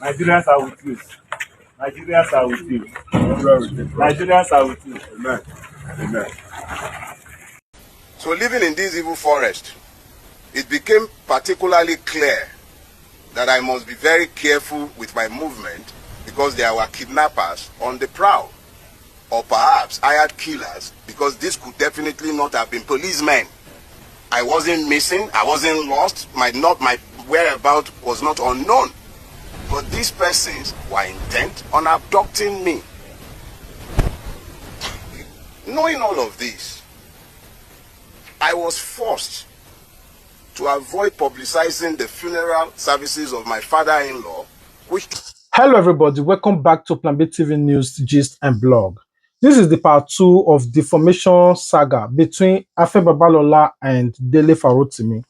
Nigerians are with you. Nigerians are with you. Nigerians are with you. Amen. Amen. So living in this evil forest, it became particularly clear that I must be very careful with my movement because there were kidnappers on the prowl, or perhaps hired killers, because this could definitely not have been policemen. I wasn't missing, I wasn't lost, my whereabouts was not unknown. But these persons were intent on abducting me. Knowing all of this, I was forced to avoid publicizing the funeral services of my father-in-law, which... Hello everybody, welcome back to Plan B TV News, Gist and Blog. This is the part 2 of defamation saga between Afe Babalola and Dele Farotimi.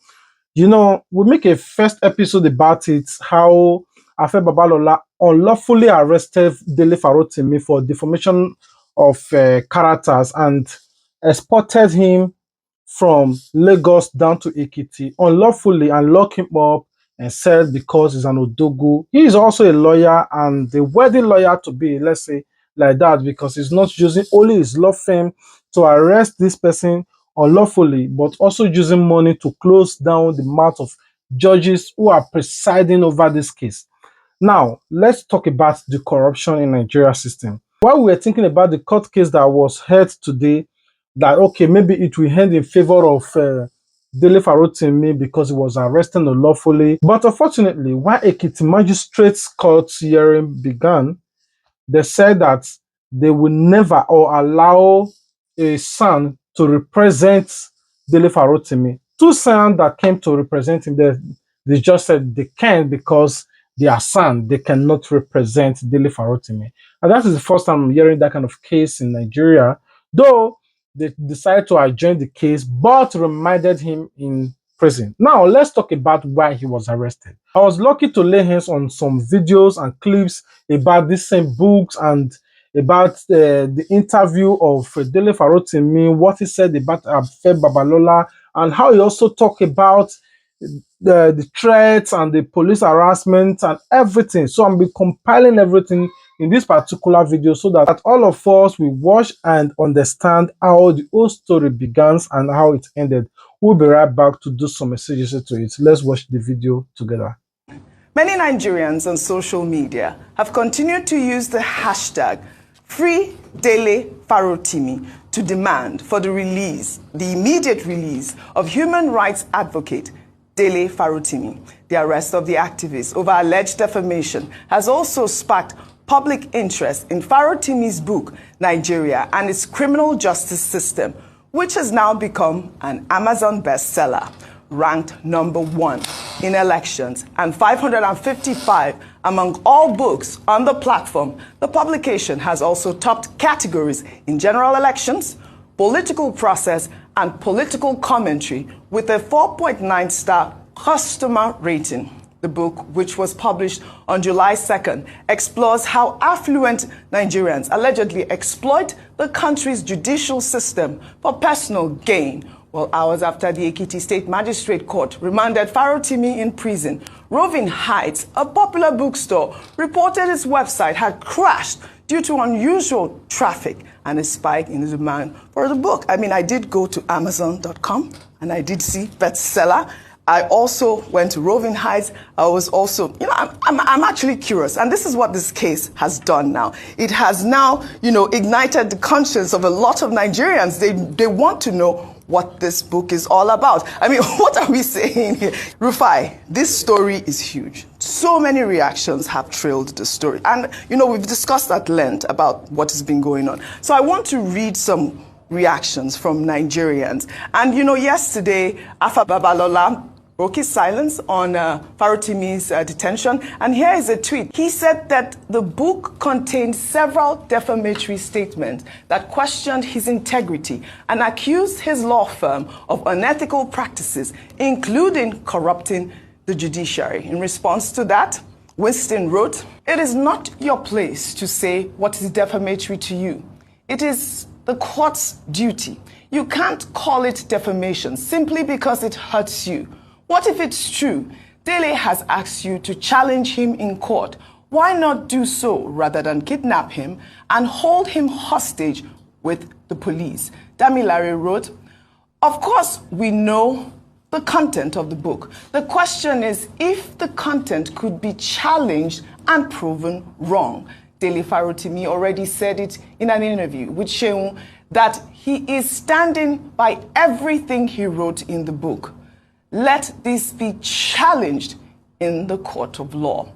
You know, we make a first episode about it, how Afe Babalola unlawfully arrested Dele Farotimi for defamation of characters and exported him from Lagos down to Ekiti unlawfully and locked him up and said because he's an Odogu. He is also a lawyer and the worthy lawyer to be, let's say, like that, because he's not using only his law firm to arrest this person unlawfully, but also using money to close down the mouth of judges who are presiding over this case. Now, let's talk about the corruption in Nigeria system. While we were thinking about the court case that was heard today, that okay, maybe it will end in favor of Dele Farotimi because he was arrested unlawfully. But unfortunately, when Ekiti Magistrates Court hearing began, they said that they will never or allow a son to represent Dele Farotimi. Two sons that came to represent him, they just said they can't because they are son, they cannot represent Dele Farotimi. And that is the first time I'm hearing that kind of case in Nigeria, though they decided to adjourn the case, but reminded him in prison. Now, let's talk about why he was arrested. I was lucky to lay hands on some videos and clips about these same books and about the interview of Dele Farotimi, what he said about Afe Babalola, and how he also talked about the threats and the police harassment and everything. So I'm be compiling everything in this particular video so that all of us will watch and understand how the whole story began and how it ended. We'll be right back to do some messages to it. Let's watch the video together. Many Nigerians on social media have continued to use the hashtag #FreeDeleFarotimi to demand for the immediate release of human rights advocate Dele Farotimi. The arrest of the activist over alleged defamation has also sparked public interest in Farotimi's book, Nigeria and its Criminal Justice System, which has now become an Amazon bestseller, ranked #1 in elections and 555 among all books on the platform. The publication has also topped categories in general elections, political process, and political commentary with a 4.9-star customer rating. The book, which was published on July 2nd, explores how affluent Nigerians allegedly exploit the country's judicial system for personal gain. Well, hours after the Ekiti State Magistrate Court remanded Farotimi in prison, Roving Heights, a popular bookstore, reported its website had crashed due to unusual traffic and a spike in the demand for the book. I mean, I did go to Amazon.com and I did see bestseller. I also went to Roving Heights. I was also, I'm actually curious. And this is what this case has done now. It has now, ignited the conscience of a lot of Nigerians. They want to know what this book is all about. I mean, what are we saying here? Rufai, this story is huge. So many reactions have trailed the story. And, we've discussed at length about what has been going on. So I want to read some reactions from Nigerians. And, yesterday, Afe Babalola broke his silence on Farotimi's detention. And here is a tweet. He said that the book contained several defamatory statements that questioned his integrity and accused his law firm of unethical practices, including corrupting the judiciary. In response to that, Winston wrote, "It is not your place to say what is defamatory to you. It is the court's duty. You can't call it defamation simply because it hurts you. What if it's true? Dele has asked you to challenge him in court. Why not do so rather than kidnap him and hold him hostage with the police? Damilare wrote, of course, we know the content of the book. The question is if the content could be challenged and proven wrong. Dele Farotimi already said it in an interview with Sheung that he is standing by everything he wrote in the book. Let this be challenged in the court of law.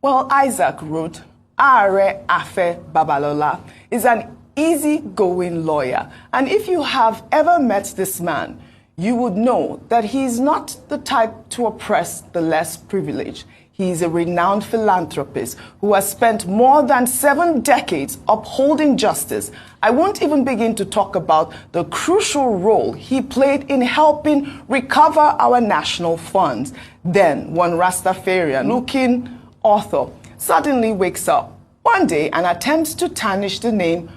Well, Isaac wrote, Are Afe Babalola is an easygoing lawyer, and if you have ever met this man, you would know that he is not the type to oppress the less privileged. He is a renowned philanthropist who has spent more than 7 decades upholding justice. I won't even begin to talk about the crucial role he played in helping recover our national funds. Then one Rastafarian-looking author suddenly wakes up one day and attempts to tarnish the name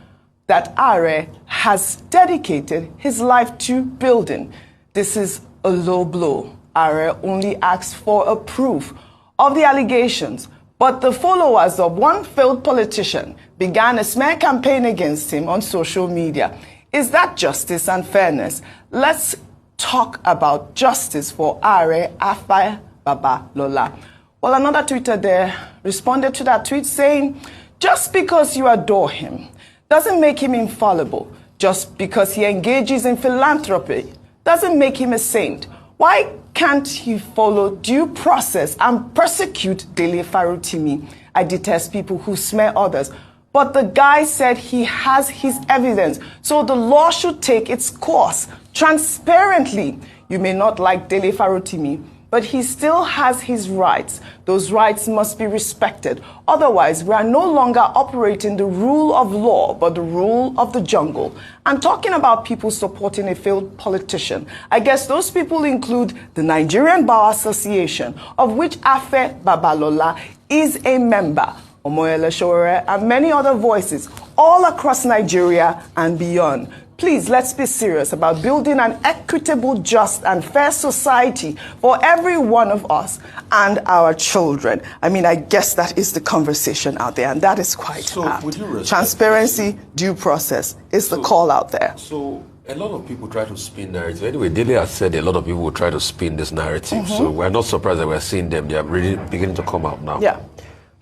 that Are has dedicated his life to building. This is a low blow. Are only asks for a proof of the allegations, but the followers of one failed politician began a smear campaign against him on social media. Is that justice and fairness? Let's talk about justice for Are Afe Babalola. Well, another tweeter there responded to that tweet saying, just because you adore him doesn't make him infallible. Just because he engages in philanthropy doesn't make him a saint. Why can't he follow due process and persecute Dele Farotimi? I detest people who smear others. But the guy said he has his evidence, so the law should take its course transparently. You may not like Dele Farotimi, but he still has his rights. Those rights must be respected. Otherwise, we are no longer operating the rule of law, but the rule of the jungle. And talking about people supporting a failed politician, I guess those people include the Nigerian Bar Association, of which Afe Babalola is a member, Omoyele Sowore, and many other voices all across Nigeria and beyond. Please, let's be serious about building an equitable, just, and fair society for every one of us and our children. I mean, I guess that is the conversation out there, and that is quite apt. Transparency, due process is the call out there. So a lot of people try to spin narrative. Anyway, Dele has said a lot of people will try to spin this narrative. So we're not surprised that we're seeing them. They are really beginning to come out now. Yeah.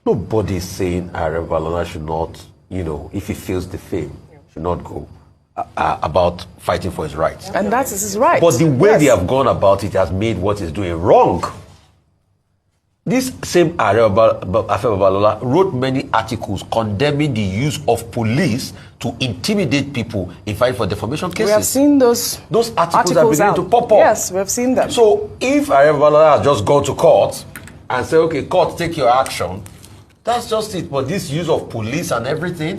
Nobody is saying Are Babalola should not, if he feels the fame, should not go about fighting for his rights. And that is his right. But the way they have gone about it has made what he's doing wrong. This same Are Afe Babalola wrote many articles condemning the use of police to intimidate people in fighting for defamation cases. We have seen those articles are beginning to pop up. Yes, we have seen them. So if Are Babalola has just gone to court and say, okay, court, take your action, that's just it. But this use of police and everything,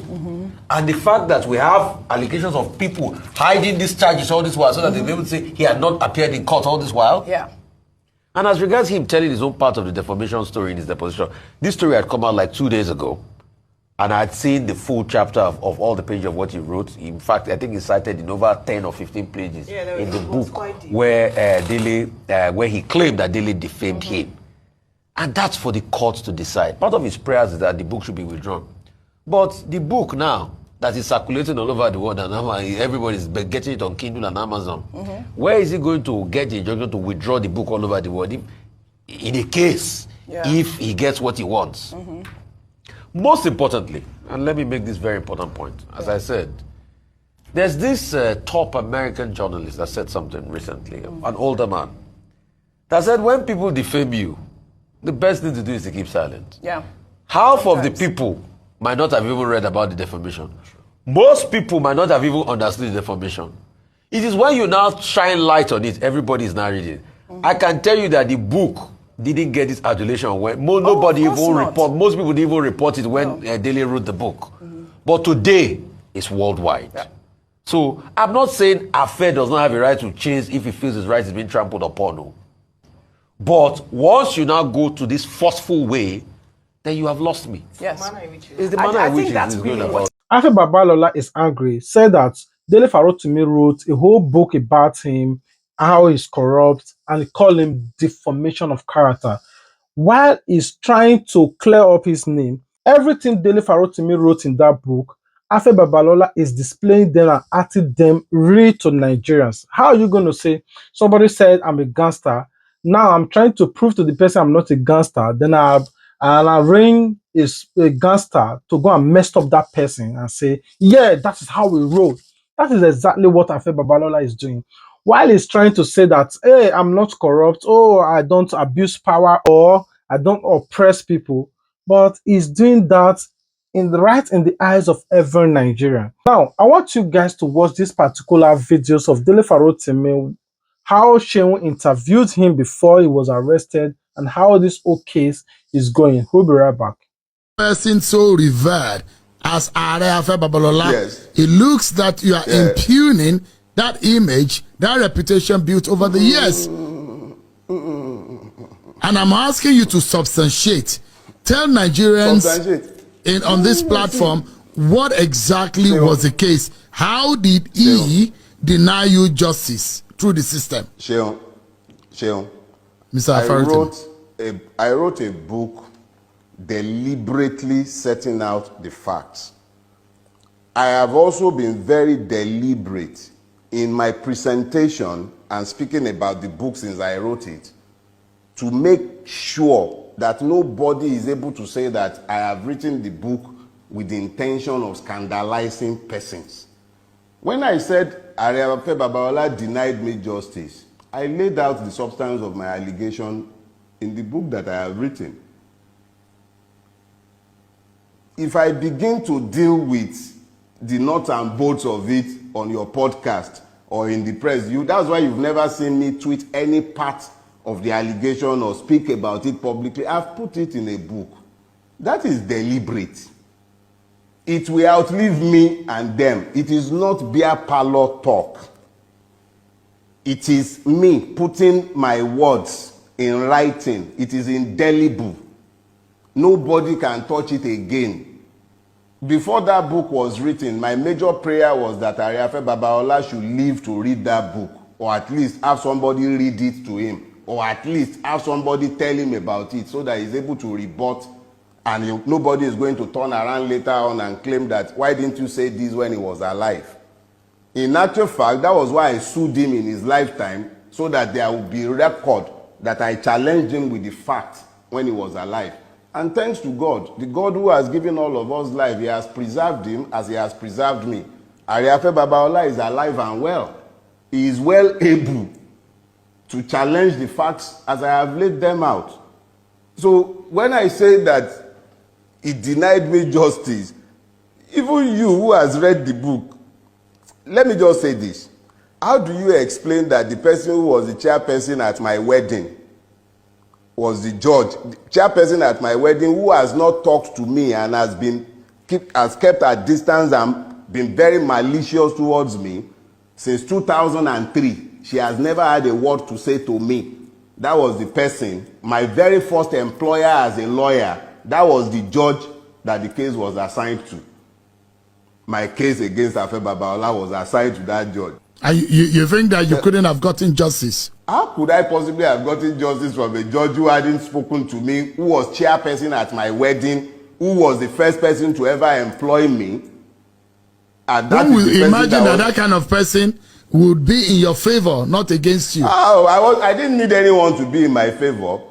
and the fact that we have allegations of people hiding these charges all this while so that they'll be able to say he had not appeared in court all this while. Yeah. And as regards him telling his own part of the defamation story in his deposition, this story had come out like 2 days ago, and I had seen the full chapter of all the pages of what he wrote. In fact, I think he cited in over 10 or 15 pages in the book where where he claimed that Dele defamed him. And that's for the courts to decide. Part of his prayers is that the book should be withdrawn. But the book now, that is circulating all over the world, and everybody's getting it on Kindle and Amazon, where is he going to get the injunction to withdraw the book all over the world? In a case, if he gets what he wants. Most importantly, and let me make this very important point, as I said, there's this top American journalist that said something recently, an older man, that said when people defame you, the best thing to do is to keep silent. Yeah. Half of the people might not have even read about the defamation. Most people might not have even understood the defamation. It is when you now shine light on it, everybody is now reading. I can tell you that the book didn't get its adulation when nobody even report. Most people didn't even report it when Dele wrote the book. But today, it's worldwide. Yeah. So I'm not saying Afe does not have a right to change if he feels his right is being trampled upon. No. But once you now go to this forceful way, then you have lost me. Yes. It's the manner in which it's going about. Afe Babalola is angry, said that Dele Farotimi wrote a whole book about him, how he's corrupt, and called him defamation of character. while he's trying to clear up his name, everything Dele Farotimi wrote in that book, Afe Babalola is displaying them and acting them real to Nigerians. How are you going to say somebody said I'm a gangster? Now I'm trying to prove to the person I'm not a gangster. Then I ring is a gangster to go and mess up that person and say, yeah, that is how we roll. That is exactly what Afe Babalola is doing. While he's trying to say that, hey, I'm not corrupt, oh, I don't abuse power, or I don't oppress people, but he's doing that right in the eyes of every Nigerian. Now, I want you guys to watch this particular videos of Dele Farotimi, how Shehu interviewed him before he was arrested, and how this whole case is going. We'll be right back. Person so revered as Are Afe Babalola, Yes. it looks that you are impugning that image, that reputation built over the years. And I'm asking you to substantiate. Tell Nigerians on this platform what exactly was the case. How did he deny you justice through the system? Sheon, Mr. Farotimi. I wrote a book deliberately setting out the facts. I have also been very deliberate in my presentation and speaking about the book since I wrote it, to make sure that nobody is able to say that I have written the book with the intention of scandalizing persons. When I said Are Afe Babalola denied me justice, I laid out the substance of my allegation in the book that I have written. If I begin to deal with the nuts and bolts of it on your podcast or in the press, that's why you've never seen me tweet any part of the allegation or speak about it publicly. I've put it in a book. That is deliberate. It will outlive me and them. It is not beer parlor talk. It is me putting my words in writing. It is indelible. Nobody can touch it again. Before that book was written, my major prayer was that Are Afe Babalola should live to read that book, or at least have somebody read it to him, or at least have somebody tell him about it so that he's able to rebut, and nobody is going to turn around later on and claim that, why didn't you say this when he was alive? In actual fact, that was why I sued him in his lifetime, so that there would be record that I challenged him with the fact when he was alive. And thanks to God, the God who has given all of us life, he has preserved him as he has preserved me. Are Afe Babalola is alive and well. He is well able to challenge the facts as I have laid them out. So when I say that he denied me justice, even you who has read the book, let me just say this. How do you explain that the person who was the chairperson at my wedding was the judge, the chairperson at my wedding, who has not talked to me and has kept a distance and been very malicious towards me since 2003. She has never had a word to say to me. That was the person, my very first employer as a lawyer. That was the judge that the case was assigned to. My case against Afe Babalola was assigned to that judge. And you think that you couldn't have gotten justice? How could I possibly have gotten justice from a judge who hadn't spoken to me, who was chairperson at my wedding, who was the first person to ever employ me? And that Who will imagine that kind of person would be in your favor, not against you? Oh, I didn't need anyone to be in my favor.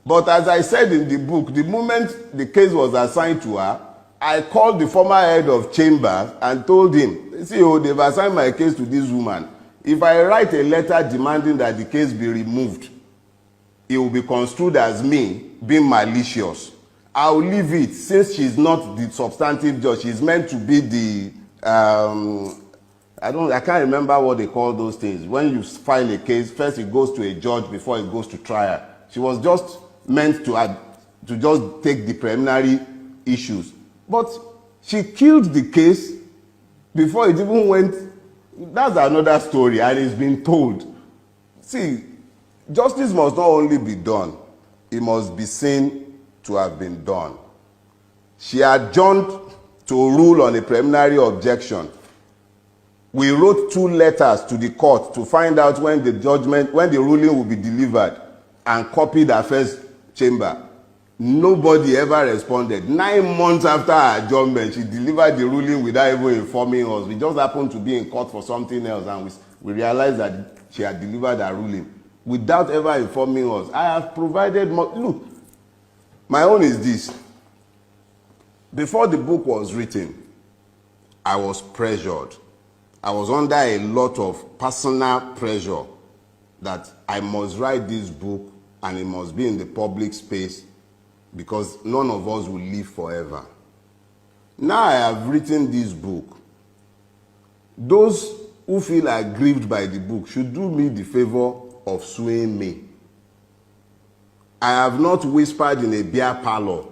But as I said in the book, the moment the case was assigned to her, I called the former head of chambers and told him, see, they've assigned my case to this woman. If I write a letter demanding that the case be removed, it will be construed as me being malicious. I'll leave it, since she's not the substantive judge. She's meant to be the, I can't remember what they call those things. When you file a case, first it goes to a judge before it goes to trial. She was just meant to just take the preliminary issues. But she killed the case before it even went. That's another story, and it's been told. See, justice must not only be done, it must be seen to have been done. She adjourned to rule on a preliminary objection. We wrote 2 letters to the court to find out when the ruling will be delivered, and copied Afe's chamber. Nobody ever responded. 9 months after her adjournment, she delivered the ruling without even informing us. We just happened to be in court for something else, and we realized that she had delivered her ruling without ever informing us. I have provided more. Look, my own is this. Before the book was written, I was pressured. I was under a lot of personal pressure that I must write this book and it must be in the public space because none of us will live forever. Now I have written this book. Those who feel aggrieved by the book should do me the favor of suing me. I have not whispered in a beer parlor.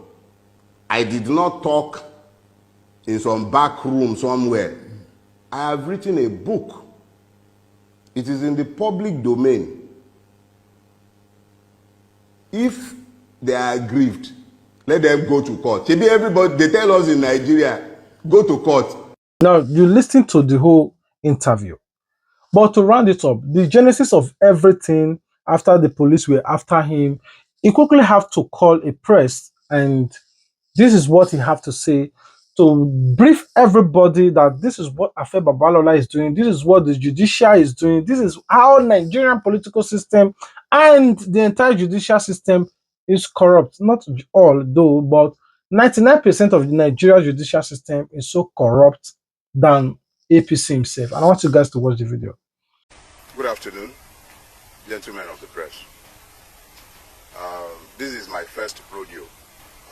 I did not talk in some back room somewhere. I have written a book. It is in the public domain. If they are aggrieved, let them go to court. Maybe everybody, they tell us in Nigeria, go to court. Now, you listen to the whole interview. But to round it up, the genesis of everything after the police were after him, he quickly have to call a press, and this is what he have to say to brief everybody that this is what Afe Babalola is doing, this is what the judicial is doing, this is how Nigerian political system and the entire judicial system is corrupt. Not all though, but 99% of the Nigerian judicial system is so corrupt than APC himself. And I want you guys to watch the video. Good afternoon, gentlemen of the press. This is my first rodeo.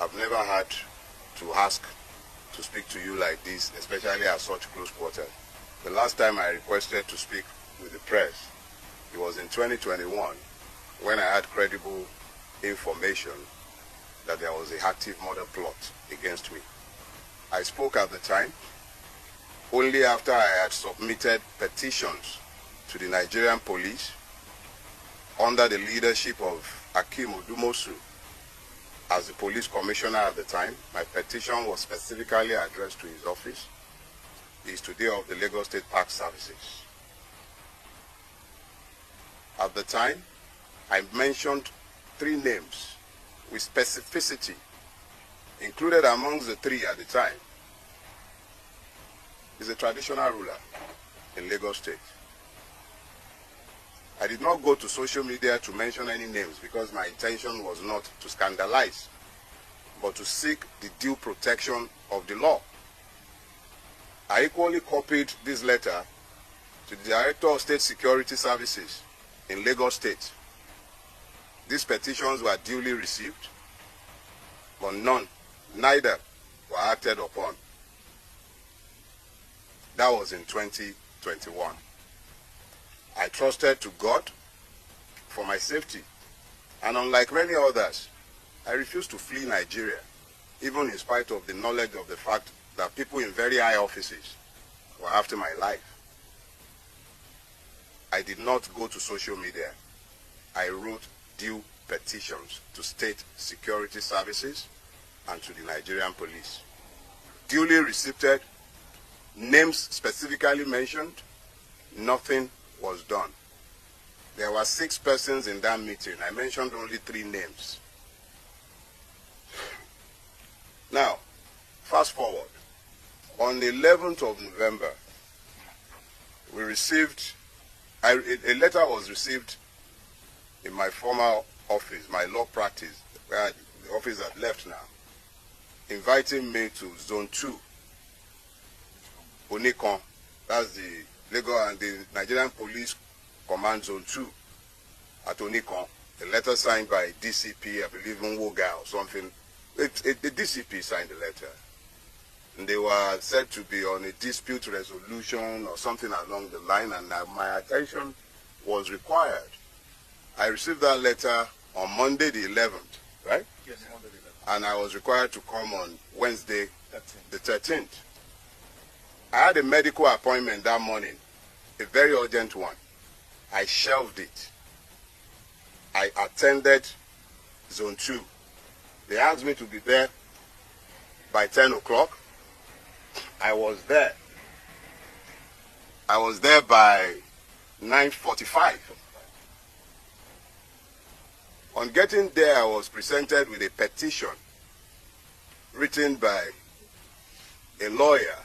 I've never had to ask to speak to you like this, especially at such close quarters. The last time I requested to speak with the press, it was in 2021 when I had credible information that there was an active murder plot against me. I spoke at the time only after I had submitted petitions to the Nigerian police under the leadership of Akim Odumosu as the police commissioner at the time. My petition was specifically addressed to his office. He is today of the Lagos State Park Services. At the time, I mentioned 3 names with specificity. Included amongst the 3 at the time is a traditional ruler in Lagos State. I did not go to social media to mention any names because my intention was not to scandalize, but to seek the due protection of the law. I equally copied this letter to the Director of State Security Services in Lagos State. These petitions were duly received, but neither were acted upon. That was in 2021. I trusted to God for my safety, and unlike many others, I refused to flee Nigeria, even in spite of the knowledge of the fact that people in very high offices were after my life. I did not go to social media. I wrote due petitions to state security services and to the Nigerian police. Duly received, names specifically mentioned, nothing was done. There were 6 persons in that meeting. I mentioned only 3 names. Now, fast forward. On the 11th of November, we received, a letter was received in my former office, my law practice, where the office had left now, inviting me to Zone 2, Onikon, that's the Lagos and the Nigerian Police Command Zone 2 at Onikon. A letter signed by DCP, I believe Nwoga or something. The DCP signed the letter. And they were said to be on a dispute resolution or something along the line, and my attention was required. I received that letter on Monday the 11th, right? Yes, Monday the 11th. And I was required to come on Wednesday the 13th. I had a medical appointment that morning, a very urgent one. I shelved it. I attended Zone 2. They asked me to be there by 10 o'clock. I was there. I was there by 9:45. On getting there, I was presented with a petition written by a lawyer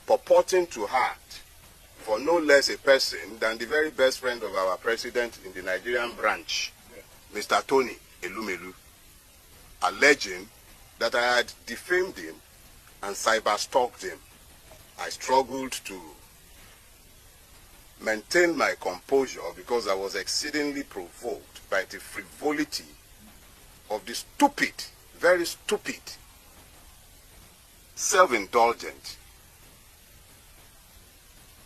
purporting to act for no less a person than the very best friend of our president in the Nigerian branch, Mr. Tony Elumelu, alleging that I had defamed him and cyber-stalked him. I struggled to maintain my composure because I was exceedingly provoked by the frivolity of the stupid, very stupid, self-indulgent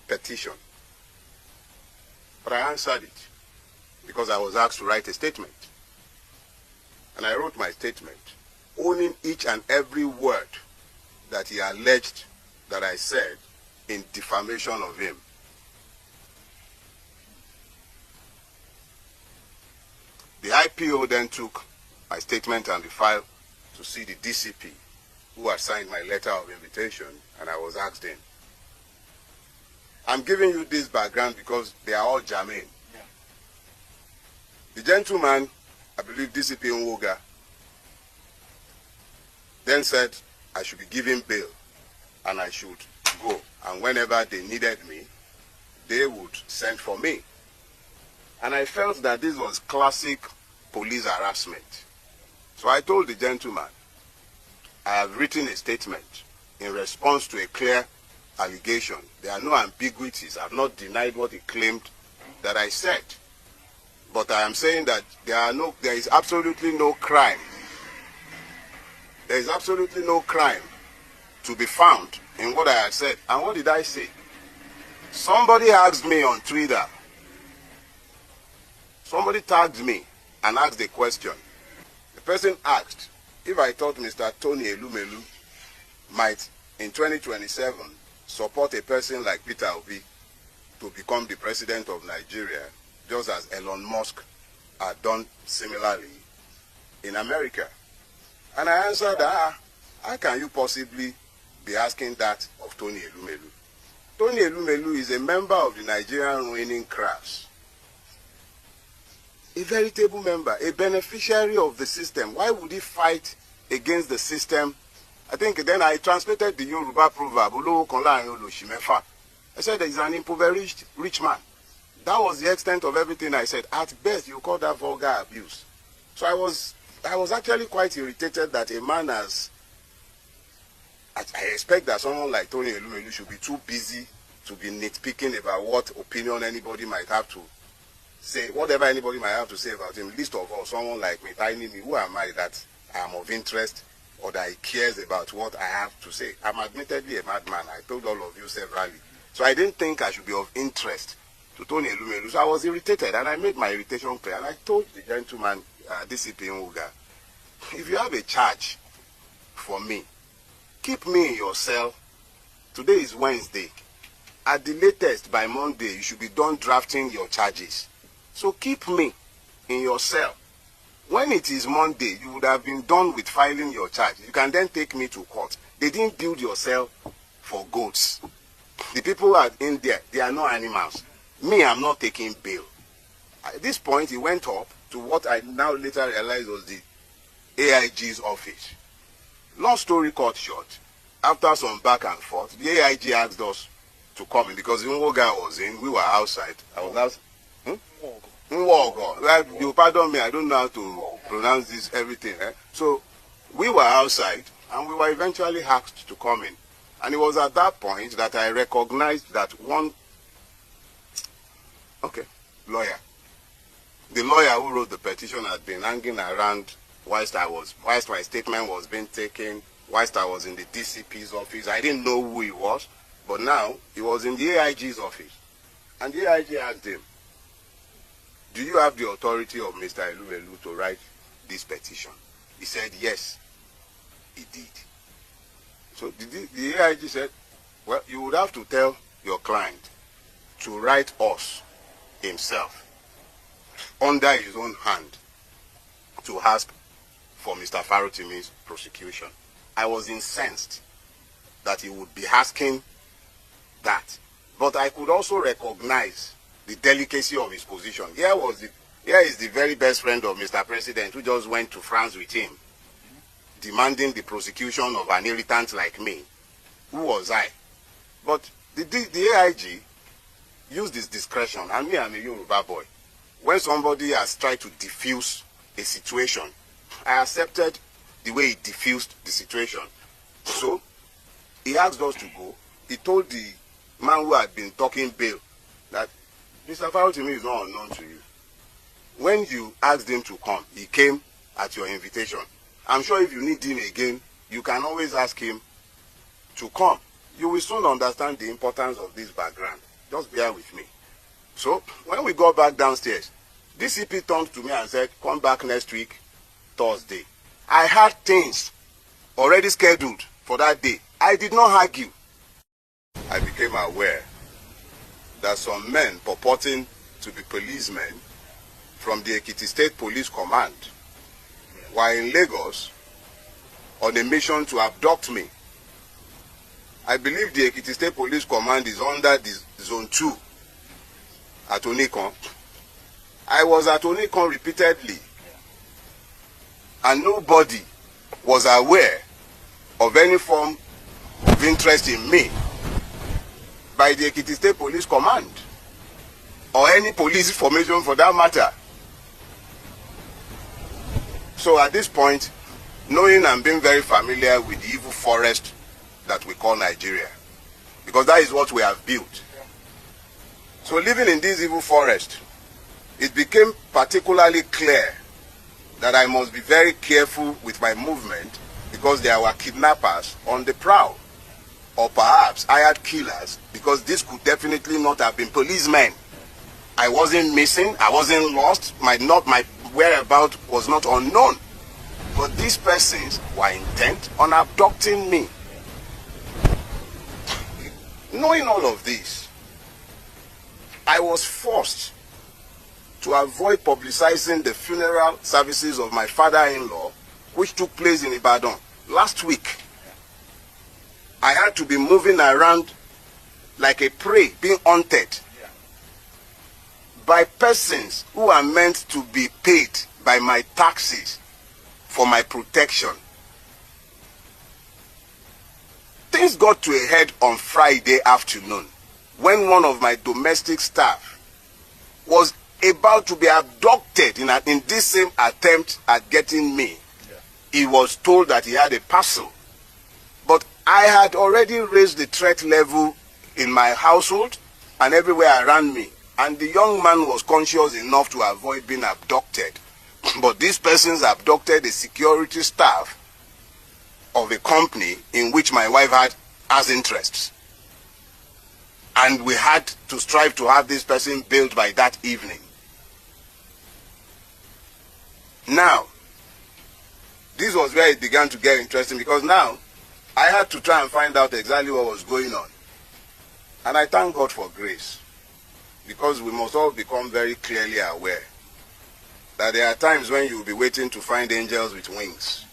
petition. But I answered it because I was asked to write a statement. And I wrote my statement, owning each and every word that he alleged that I said in defamation of him. The IPO then took my statement and the file to see the DCP, who had signed my letter of invitation, and I was asked in. I'm giving you this background because they are all germane. Yeah. The gentleman, I believe DCP Nwoga, then said I should be given bail and I should go. And whenever they needed me, they would send for me. And I felt that this was classic police harassment. So I told the gentleman, I have written a statement in response to a clear allegation. There are no ambiguities. I have not denied what he claimed that I said. But I am saying that there is absolutely no crime. There is absolutely no crime to be found in what I had said. And what did I say? Somebody asked me on Twitter. Somebody tagged me and asked a question. The person asked if I thought Mr. Tony Elumelu might, in 2027, support a person like Peter Obi to become the president of Nigeria, just as Elon Musk had done similarly in America. And I answered, how can you possibly be asking that of Tony Elumelu? Tony Elumelu is a member of the Nigerian ruining class. A veritable member, a beneficiary of the system. Why would he fight against the system? I think then I translated the Yoruba proverb, I said he's an impoverished rich man. That was the extent of everything I said. At best, you call that vulgar abuse. So I was actually quite irritated that a man as... I expect that someone like Tony Elumelu should be too busy to be nitpicking about what opinion anybody might have to say, whatever anybody might have to say about him. Least of all, someone like me, tiny me, who am I that I am of interest or that he cares about what I have to say? I'm admittedly a madman. I told all of you severally. So I didn't think I should be of interest to Tony Elumelu. So I was irritated, and I made my irritation clear. And I told the gentleman, DCP Nwoga, if you have a charge for me, keep me in your cell. Today is Wednesday. At the latest, by Monday, you should be done drafting your charges. So keep me in your cell. When it is Monday, you would have been done with filing your charge. You can then take me to court. They didn't build your cell for goats. The people are in there, they are not animals. Me, I'm not taking bail. At this point, he went up to what I now later realized was the AIG's office. Long story cut short, after some back and forth, the AIG asked us to come in because Nwoga was in, we were outside. I was outside. Nwoga. You pardon me, I don't know how to pronounce this, everything. So we were outside and we were eventually asked to come in. And it was at that point that I recognized that one, lawyer. The lawyer who wrote the petition had been hanging around whilst my statement was being taken, whilst I was in the DCP's office. I didn't know who he was, but now he was in the AIG's office. And the AIG asked him, do you have the authority of Mr. Elumelu to write this petition? He said, yes, he did. So the AIG said, well, you would have to tell your client to write us himself under his own hand to ask for Mr. Farotimi's prosecution. I was incensed that he would be asking that. But I could also recognize the delicacy of his position. Here was Here is the very best friend of Mr. President who just went to France with him, demanding the prosecution of an irritant like me. Who was I? But the AIG used his discretion, and me, I'm a Yoruba boy. When somebody has tried to diffuse a situation, I accepted the way he diffused the situation. So, he asked us to go. He told the man who had been talking bail that Mr. Farotimi is not unknown to you. When you asked him to come, he came at your invitation. I'm sure if you need him again, you can always ask him to come. You will soon understand the importance of this background. Just bear with me. So, when we got back downstairs, DCP turned to me and said, come back next week, Thursday. I had things already scheduled for that day. I did not argue. I became aware that some men purporting to be policemen from the Ekiti State Police Command were in Lagos on a mission to abduct me. I believe the Ekiti State Police Command is under the Zone 2 at Onikon. I was at Onikon repeatedly, and nobody was aware of any form of interest in me by the Ekiti State Police Command, or any police formation for that matter. So at this point, knowing and being very familiar with the evil forest that we call Nigeria, because that is what we have built. So living in this evil forest, it became particularly clear that I must be very careful with my movement because there were kidnappers on the prowl, or perhaps hired killers, because this could definitely not have been policemen. I wasn't missing, I wasn't lost, my whereabouts was not unknown. But these persons were intent on abducting me. Knowing all of this, I was forced to avoid publicizing the funeral services of my father-in-law, which took place in Ibadan last week. I had to be moving around like a prey, being hunted by persons who are meant to be paid by my taxes for my protection. Things got to a head on Friday afternoon when one of my domestic staff was about to be abducted in this same attempt at getting me. He was told that he had a parcel. But I had already raised the threat level in my household and everywhere around me. And the young man was conscious enough to avoid being abducted. But these persons abducted the security staff of a company in which my wife had as interests. And we had to strive to have this person bailed by that evening. Now, this was where it began to get interesting, because now I had to try and find out exactly what was going on. And I thank God for grace, because we must all become very clearly aware that there are times when you will be waiting to find angels with wings,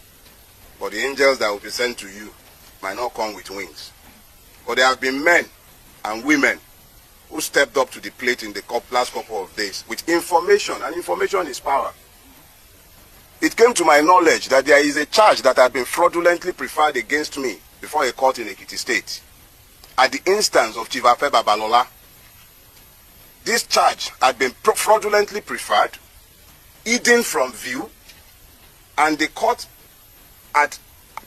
but the angels that will be sent to you might not come with wings. But there have been men and women who stepped up to the plate in the last couple of days with information, and information is power. It came to my knowledge that there is a charge that had been fraudulently preferred against me before a court in Ekiti State at the instance of Chief Afe Babalola. This charge had been fraudulently preferred, hidden from view, and the court had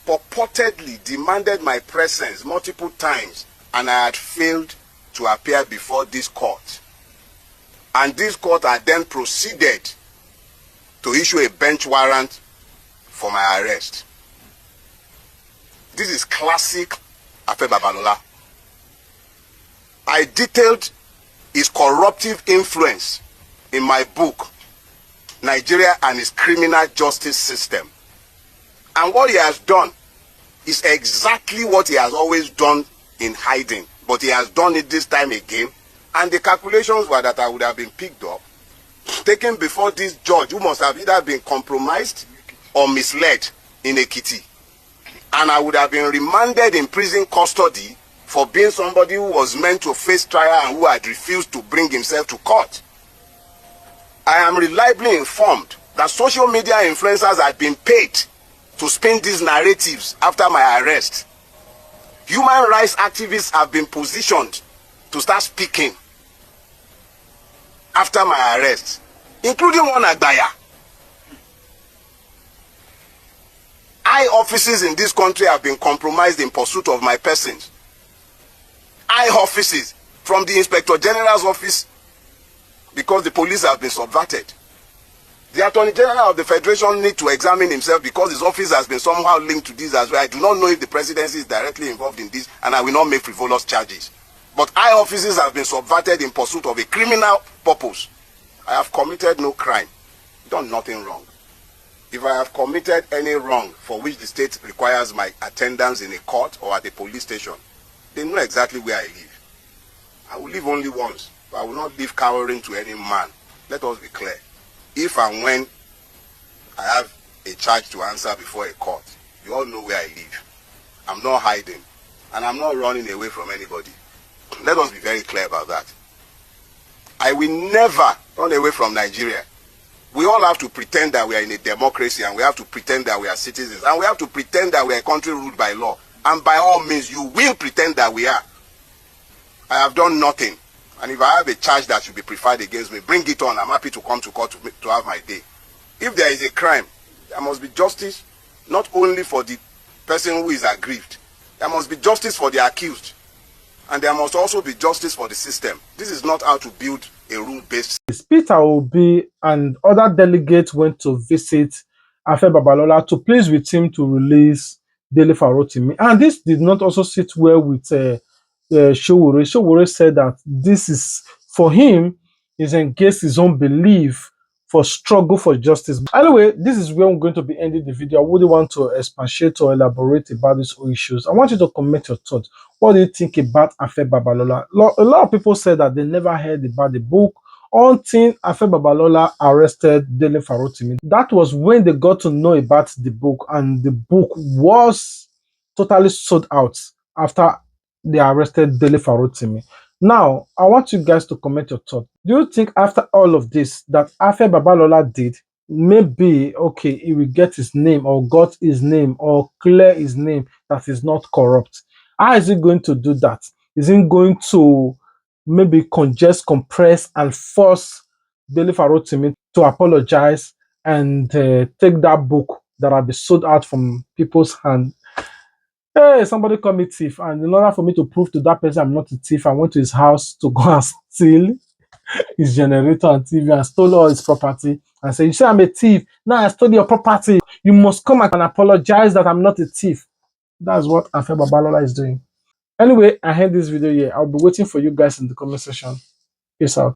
purportedly demanded my presence multiple times, and I had failed to appear before this court. And this court had then proceeded to issue a bench warrant for my arrest. This is classic Afe Babalola. I detailed his corruptive influence in my book, Nigeria and its Criminal Justice System. And what he has done is exactly what he has always done in hiding. But he has done it this time again. And the calculations were that I would have been picked up, taken before this judge who must have either been compromised or misled in Ekiti. And I would have been remanded in prison custody for being somebody who was meant to face trial and who had refused to bring himself to court. I am reliably informed that social media influencers have been paid to spin these narratives after my arrest. Human rights activists have been positioned to start speaking after my arrest, including one Agbaya. High offices in this country have been compromised in pursuit of my person. High offices, from the Inspector General's office, because the police have been subverted. The Attorney General of the Federation needs to examine himself because his office has been somehow linked to this as well. I do not know if the presidency is directly involved in this, and I will not make frivolous charges. But high offices have been subverted in pursuit of a criminal purpose. I have committed no crime, done nothing wrong. If I have committed any wrong for which the state requires my attendance in a court or at a police station, they know exactly where I live. I will live only once, but I will not live cowering to any man. Let us be clear. If and when I have a charge to answer before a court, you all know where I live. I'm not hiding, and I'm not running away from anybody. Let us be very clear about that. I will never run away from Nigeria. We all have to pretend that we are in a democracy, and we have to pretend that we are citizens, and we have to pretend that we are a country ruled by law. And by all means, you will pretend that we are. I have done nothing. And if I have a charge that should be preferred against me, bring it on. I'm happy to come to court to have my day. If there is a crime, there must be justice, not only for the person who is aggrieved. There must be justice for the accused. And there must also be justice for the system. This is not how to build a rule-based. Peter Obi and other delegates went to visit Afe Babalola to please with him to release Dele Farotimi. And this did not also sit well with Sowore. Sowore said that this is, for him, is against his own belief for struggle for justice. Anyway, this is where I'm going to be ending the video. I wouldn't want to expatiate or elaborate about these issues. I want you to comment your thoughts. What do you think about Afe Babalola? A lot of people said that they never heard about the book until Afe Babalola arrested Dele Farotimi. That was when they got to know about the book, and the book was totally sold out after they arrested Dele Farotimi. Now, I want you guys to comment your thoughts. Do you think after all of this that Afe Babalola did, maybe, okay, he will get his name or got his name or clear his name that is not corrupt? How is he going to do that? Is he going to maybe congest, compress, and force Dele Farotimi to apologize and take that book that will be sold out from people's hands? Hey, somebody call me thief, and in order for me to prove to that person I'm not a thief, I went to his house to go and steal his generator and TV and stole all his property and say, you say I'm a thief, now I stole your property, you must come and apologize that I'm not a thief. That's what Afe Babalola is doing. Anyway, I end this video here. I'll be waiting for you guys in the comment section. Peace out.